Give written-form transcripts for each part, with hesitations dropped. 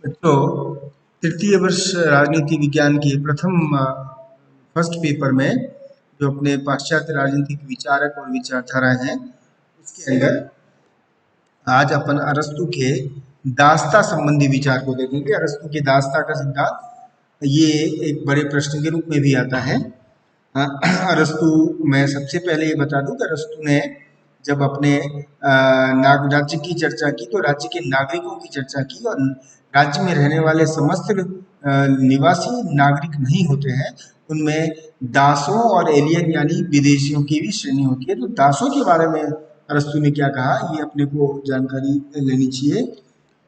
तो तृतीय वर्ष राजनीति विज्ञान के प्रथम फर्स्ट पेपर में जो अपने पाश्चात्य राजनीतिक विचारक और विचारधाराएं हैं उसके अंदर आज अपन अरस्तु के दास्ता संबंधी विचार को देखेंगे। अरस्तु के दास्ता का सिद्धांत ये एक बड़े प्रश्न के रूप में भी आता है। अरस्तु, मैं सबसे पहले ये बता दूं कि अरस्तु ने जब अपने राज्य की चर्चा की तो राज्य के नागरिकों की चर्चा की, और राज्य में रहने वाले समस्त निवासी नागरिक नहीं होते हैं, उनमें दासों और एलियन यानी विदेशियों की भी श्रेणी होती है। तो दासों के बारे में अरस्तु ने क्या कहा, ये अपने को जानकारी लेनी चाहिए।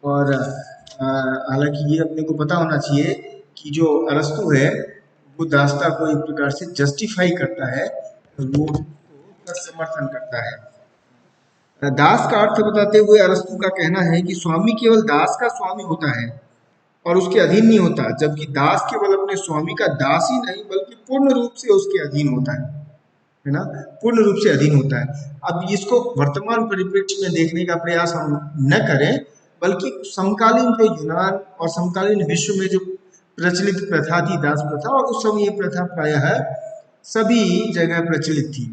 और हालांकि ये अपने को पता होना चाहिए कि जो अरस्तु है वो दास्ता को एक प्रकार से जस्टिफाई करता है, वो उसका समर्थन करता है। दास का अर्थ बताते हुए अरस्तु का कहना है कि स्वामी केवल दास का स्वामी होता है और उसके अधीन नहीं होता, जबकि दास केवल अपने स्वामी का दास ही नहीं बल्कि पूर्ण रूप से उसके अधीन होता है ना, पूर्ण रूप से अधीन होता है। अब इसको वर्तमान परिप्रेक्ष्य में देखने का प्रयास हम न करें, बल्कि समकालीन जो यूनान और समकालीन विश्व में जो प्रचलित प्रथा थी दास प्रथा, और उस समय ये प्रथा प्रायः सभी जगह प्रचलित थी,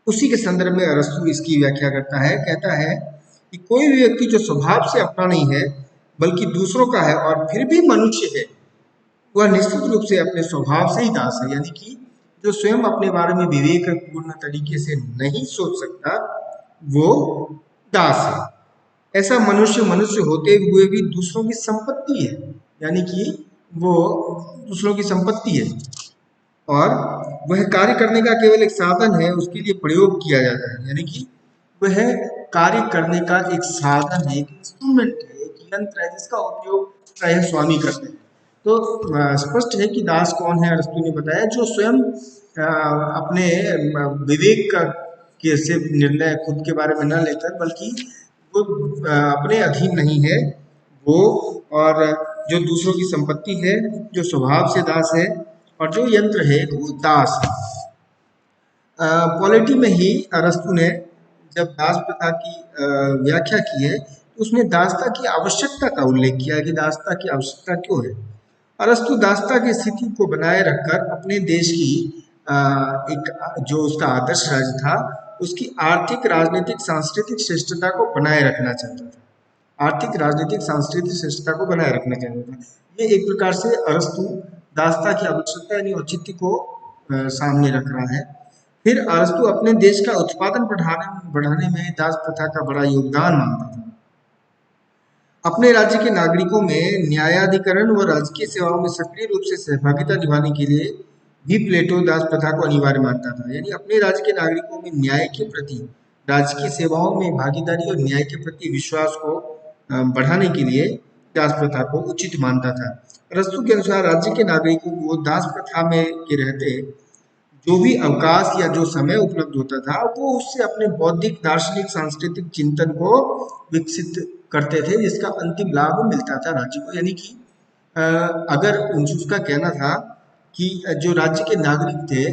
उसी के संदर्भ में अरस्तु इसकी व्याख्या करता है। कहता है कि कोई भी व्यक्ति जो स्वभाव से अपना नहीं है बल्कि दूसरों का है और फिर भी मनुष्य है, वह निश्चित रूप से अपने स्वभाव से ही दास है। यानी कि जो स्वयं अपने बारे में विवेकपूर्ण तरीके से नहीं सोच सकता वो दास है। ऐसा मनुष्य मनुष्य होते हुए भी दूसरों की संपत्ति है, यानी कि वो दूसरों की संपत्ति है और वह कार्य करने का केवल एक साधन है, उसके लिए प्रयोग किया जाता है। यानी कि वह कार्य करने का एक साधन है, एक इंस्ट्रूमेंट है, एक यंत्र है जिसका उपयोग प्रायः स्वामी करते हैं। तो स्पष्ट है कि दास कौन है। अरस्तु ने बताया जो स्वयं अपने विवेक का के से निर्णय खुद के बारे में न लेकर बल्कि वो अपने अधीन नहीं है वो, और जो दूसरों की संपत्ति है, जो स्वभाव से दास है, और जो यंत्र है वो दास है। पॉलिटी में ही अरस्तु ने जब दास प्रथा की व्याख्या की है तो उसमें दासता की आवश्यकता का उल्लेख किया है कि दासता की आवश्यकता क्यों है। अरस्तु दासता की स्थिति को बनाए रखकर अपने देश की एक जो उसका आदर्श राज्य था उसकी आर्थिक राजनीतिक सांस्कृतिक श्रेष्ठता को बनाए रखना चाहता था। आर्थिक राजनीतिक सांस्कृतिक श्रेष्ठता को बनाए रखना चाहता था। ये एक प्रकार से अरस्तु दासता की आवश्यकता यानी औचित्य को सामने रख रहा है। फिर अरस्तु अपने देश का उत्पादन बढ़ाने में दास प्रथा का बड़ा योगदान मानता था। अपने राज्य के नागरिकों में न्यायाधिकरण व राजकीय सेवाओं में सक्रिय रूप से सहभागिता निभाने के लिए भी प्लेटो दास प्रथा को अनिवार्य मानता था। यानी अपने राज्य के नागरिकों में न्याय के प्रति, राजकीय सेवाओं में भागीदारी और न्याय के प्रति विश्वास को बढ़ाने के लिए दास प्रथा को उचित मानता था। अरस्तु के अनुसार राज्य के नागरिकों को दास प्रथा में के रहते जो भी अवकाश या जो समय उपलब्ध होता था वो उससे अपने बौद्धिक, दार्शनिक, सांस्कृतिक चिंतन को विकसित करते थे, जिसका अंतिम लाभ मिलता था राज्य को। यानी कि अगर उसका कहना था कि जो राज्य के नागरिक थे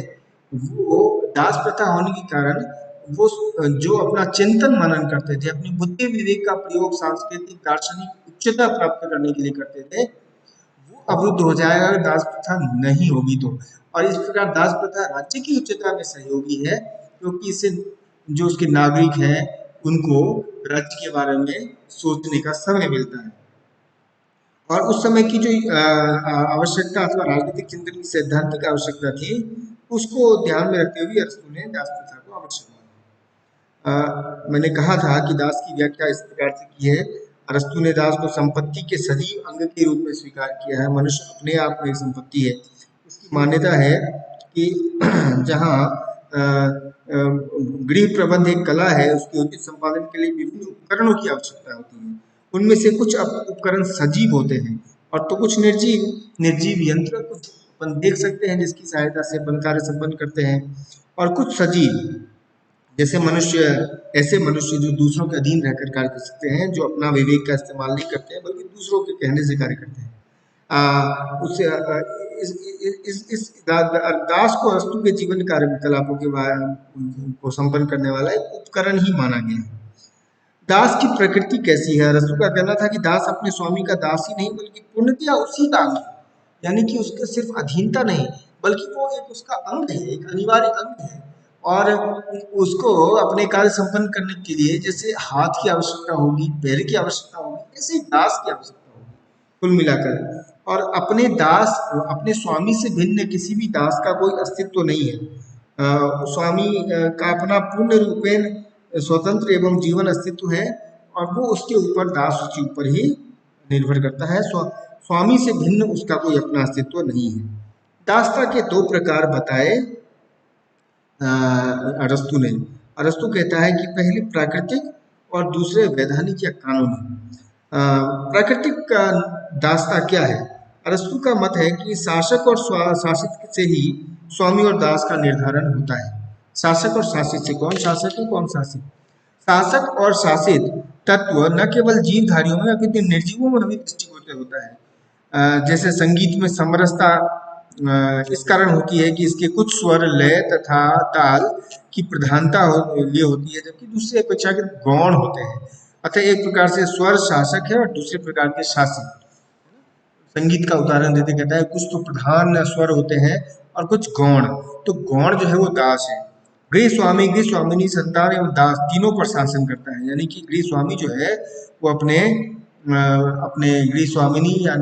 वो दास प्रथा होने के कारण वो जो अपना चिंतन मनन करते थे, अपनी बुद्धि विवेक का प्रयोग सांस्कृतिक दार्शनिक उच्चता प्राप्त करने के लिए करते थे, वो अवरुद्ध हो जाएगा अगर दास प्रथा नहीं होगी तो। और इस प्रकार दास प्रथा राज्य की उच्चता में सहयोगी है क्योंकि इससे जो उसके नागरिक हैं उनको राज्य के बारे में सोचने का समय मिलता है। और उस समय की जो आवश्यकता अथवा राजनीतिक चिंतन की सैद्धांतिक आवश्यकता थी उसको ध्यान में रखते हुए अरस्तु ने दास प्रथा को आवश्यक माना। मैंने कहा था कि दास की व्याख्या इस प्रकार से की है। अरस्तु ने दास को संपत्ति के सजीव अंग के रूप में स्वीकार किया है। मनुष्य अपने आप में एक संपत्ति है। उसकी मान्यता है कि जहाँ गृह प्रबंध एक कला है, उसके उचित संपादन के लिए विभिन्न उपकरणों की आवश्यकता होती है। उनमें से कुछ उपकरण सजीव होते हैं और तो कुछ निर्जीव यंत्र, कुछ अपन देख सकते हैं जिसकी सहायता से अपन कार्य संपन्न करते हैं, और कुछ सजीव जैसे मनुष्य, ऐसे मनुष्य जो दूसरों के अधीन रहकर कार्य कर सकते हैं, जो अपना विवेक का इस्तेमाल नहीं करते हैं बल्कि दूसरों के कहने से कार्य करते हैं। उससे इस दास को अरस्तु के जीवन कार्यकलापों के को संपन्न करने वाला एक उपकरण ही माना गया है। दास की प्रकृति कैसी है? अरस्तु का कहना था कि दास अपने स्वामी का दास ही नहीं बल्कि पूर्णतया उसी का अंग है। यानी कि उसके सिर्फ अधीनता नहीं बल्कि वो एक उसका अंग है, एक अनिवार्य अंग है। और उसको अपने कार्य संपन्न करने के लिए जैसे हाथ की आवश्यकता होगी, पैर की आवश्यकता होगी, ऐसे ही दास की आवश्यकता होगी कुल मिलाकर। और अपने स्वामी से भिन्न किसी भी दास का कोई अस्तित्व नहीं है। स्वामी का अपना पूर्ण रूपेण स्वतंत्र एवं जीवन अस्तित्व है और वो उसके ऊपर दास उसके ऊपर ही निर्भर करता है। स्वामी से भिन्न उसका कोई अपना अस्तित्व नहीं है। दासता के दो प्रकार बताए अरस्तु ने। अरस्तु कहता है कि पहले प्राकृतिक और दूसरे वैधानिक या कानूनी। प्राकृतिक दासता क्या है? अरस्तु का मत है कि शासक और शासित से ही स्वामी और दास का निर्धारण होता है। शासक और शासित से, कौन शासक है कौन शासित? शासक और शासित तत्व न केवल जीवधारियों में अपितु निर्जीवों में भी दृष्टिगोचर होता है। जैसे संगीत में समरसता इस कारण होती है कि इसके कुछ स्वर, लय तथा ताल की प्रधानता ये होती है, जबकि दूसरे अपेक्षाकृत गौण होते हैं। अतः एक प्रकार से स्वर शासक है और दूसरे प्रकार के शासित। संगीत का उदाहरण देते कहता है कुछ तो प्रधान स्वर होते हैं और कुछ गौण। तो गौण जो है वो दास है। गृह स्वामी, गृह स्वामिनी, संतान एवं दास तीनों पर शासन करता है। यानी कि गृह स्वामी जो है वो अपने गृह स्वामिनी या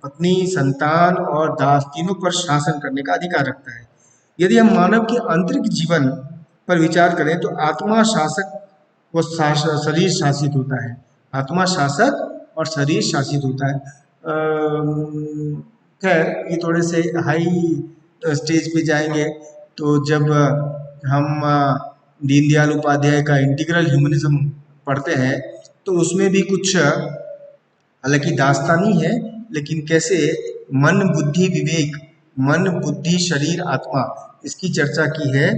पत्नी, संतान और दास तीनों पर शासन करने का अधिकार रखता है। यदि हम मानव के आंतरिक जीवन पर विचार करें तो आत्मा शासक व शरीर शासित होता है। आत्मा शासक और शरीर शासित होता है। खैर ये थोड़े से हाई स्टेज पे जाएंगे तो जब हम दीनदयाल उपाध्याय का इंटीग्रल ह्यूमनिज्म पढ़ते हैं तो उसमें भी कुछ हालांकि दास्तानी है लेकिन कैसे मन बुद्धि विवेक, मन बुद्धि शरीर आत्मा, इसकी चर्चा की है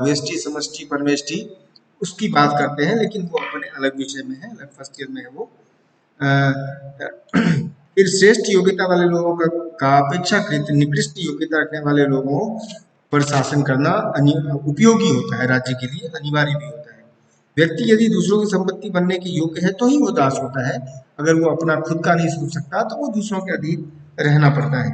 व्यष्टि समष्टि परमेष्टि, उसकी बात करते हैं लेकिन वो अपने अलग विषय में है, अलग फर्स्ट ईयर में है वो। फिर श्रेष्ठ योग्यता वाले लोगों का अपेक्षाकृत निकृष्ट योग्यता रखने वाले लोगों पर शासन करना उपयोगी होता है, राज्य के लिए अनिवार्य भी होता है। व्यक्ति यदि दूसरों की संपत्ति बनने के योग्य है तो ही वो दास होता है। अगर वो अपना खुद का नहीं सोच सकता तो वो दूसरों के अधीन रहना पड़ता है।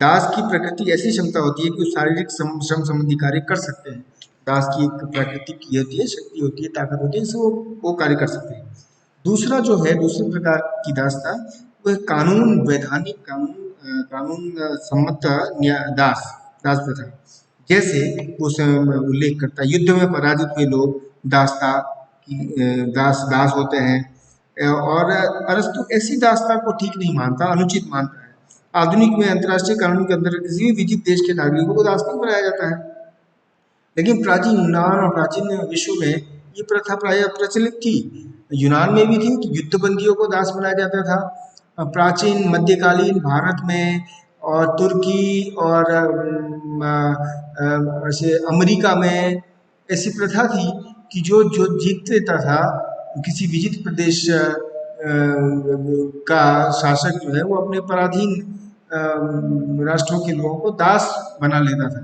दास की प्रकृति ऐसी क्षमता होती है कि वो शारीरिक श्रम संबंधी कार्य कर सकते हैं। दास की एक प्रकृति की होती है, शक्ति होती है, ताकत होती है, इससे वो कार्य कर सकते हैं। दूसरा जो है, दूसरे प्रकार की दासता वो है कानून वैधानिक, कानून सम्मत दास प्रथा। जैसे उसमें उल्लेख करता है युद्ध में पराजित हुए लोग दास होते हैं। और अरस्तु ऐसी दासता को ठीक नहीं मानता, अनुचित मानता है। आधुनिक में अंतर्राष्ट्रीय कानून के अंदर किसी भी विजित देश के नागरिकों को दास नहीं बनाया जाता है, लेकिन प्राचीन यूनान और प्राचीन विश्व में ये प्रथा प्रायः प्रचलित थी। यूनान में भी थी कि युद्धबंदियों को दास बनाया जाता था। प्राचीन मध्यकालीन भारत में और तुर्की और ऐसे अमेरिका में ऐसी प्रथा थी कि जो जो जीत लेता था किसी विजित प्रदेश का शासक जो है वो अपने पराधीन राष्ट्रों के लोगों को दास बना लेता था।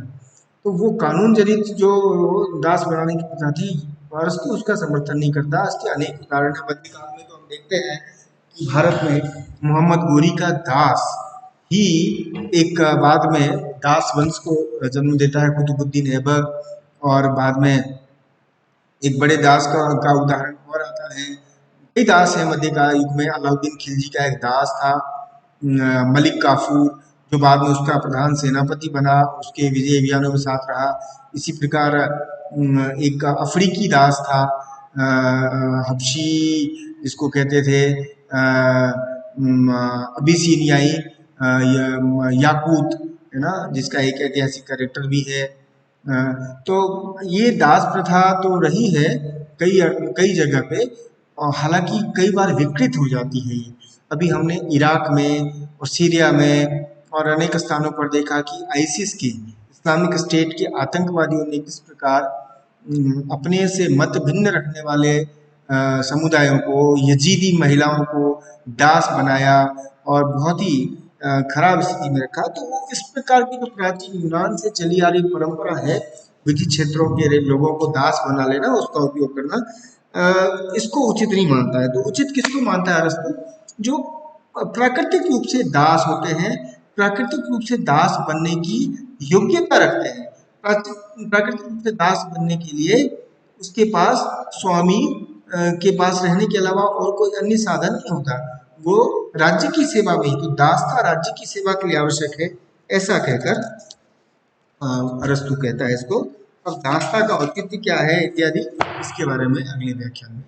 तो वो कानून जनित जो दास बनाने की प्रथा थी, अरस्तु उसका समर्थन नहीं करता। इसके अनेक उदाहरण है। मध्यकाल में तो हम देखते हैं कि भारत में मोहम्मद गोरी का दास ही एक बाद में दास वंश को जन्म देता है, कुतुबुद्दीन ऐबक। और बाद में एक बड़े दास का उदाहरण और आता है। कई दास है मध्यकाल युग में। अलाउद्दीन खिलजी का एक दास था, मलिक काफूर, जो बाद में उसका प्रधान सेनापति बना, उसके विजय अभियानों में साथ रहा। इसी प्रकार एक अफ्रीकी दास था, हबशी जिसको कहते थे, अबिसिनियाई याकूत, है ना, जिसका एक ऐतिहासिक कैरेक्टर भी है। तो ये दास प्रथा तो रही है कई कई जगह पे, और हालांकि कई बार विकृत हो जाती है ये। अभी हमने इराक में और सीरिया में और अनेक स्थानों पर देखा कि आईसिस के, इस्लामिक स्टेट के आतंकवादियों ने किस प्रकार अपने से मत भिन्न रखने वाले समुदायों को, यजीदी महिलाओं को दास बनाया और बहुत ही खराब स्थिति में रखा। तो वो इस प्रकार की जो प्राचीन यूनान से चली आ रही परंपरा है विधि क्षेत्रों के लोगों को दास बना लेना, उसका उपयोग करना, इसको उचित नहीं मानता है। तो उचित किसको मानता है अरस्तु? जो प्राकृतिक रूप से दास होते हैं, प्राकृतिक रूप से दास बनने की योग्यता रखते हैं। प्राकृतिक रूप से दास बनने के लिए उसके पास स्वामी के पास रहने के अलावा और कोई अन्य साधन नहीं होता। वो राज्य की सेवा में ही, तो दासता राज्य की सेवा के लिए आवश्यक है, ऐसा कहकर अरस्तु कहता है इसको। अब दासता का औचित्य क्या है इत्यादि, इसके बारे में अगले व्याख्यान में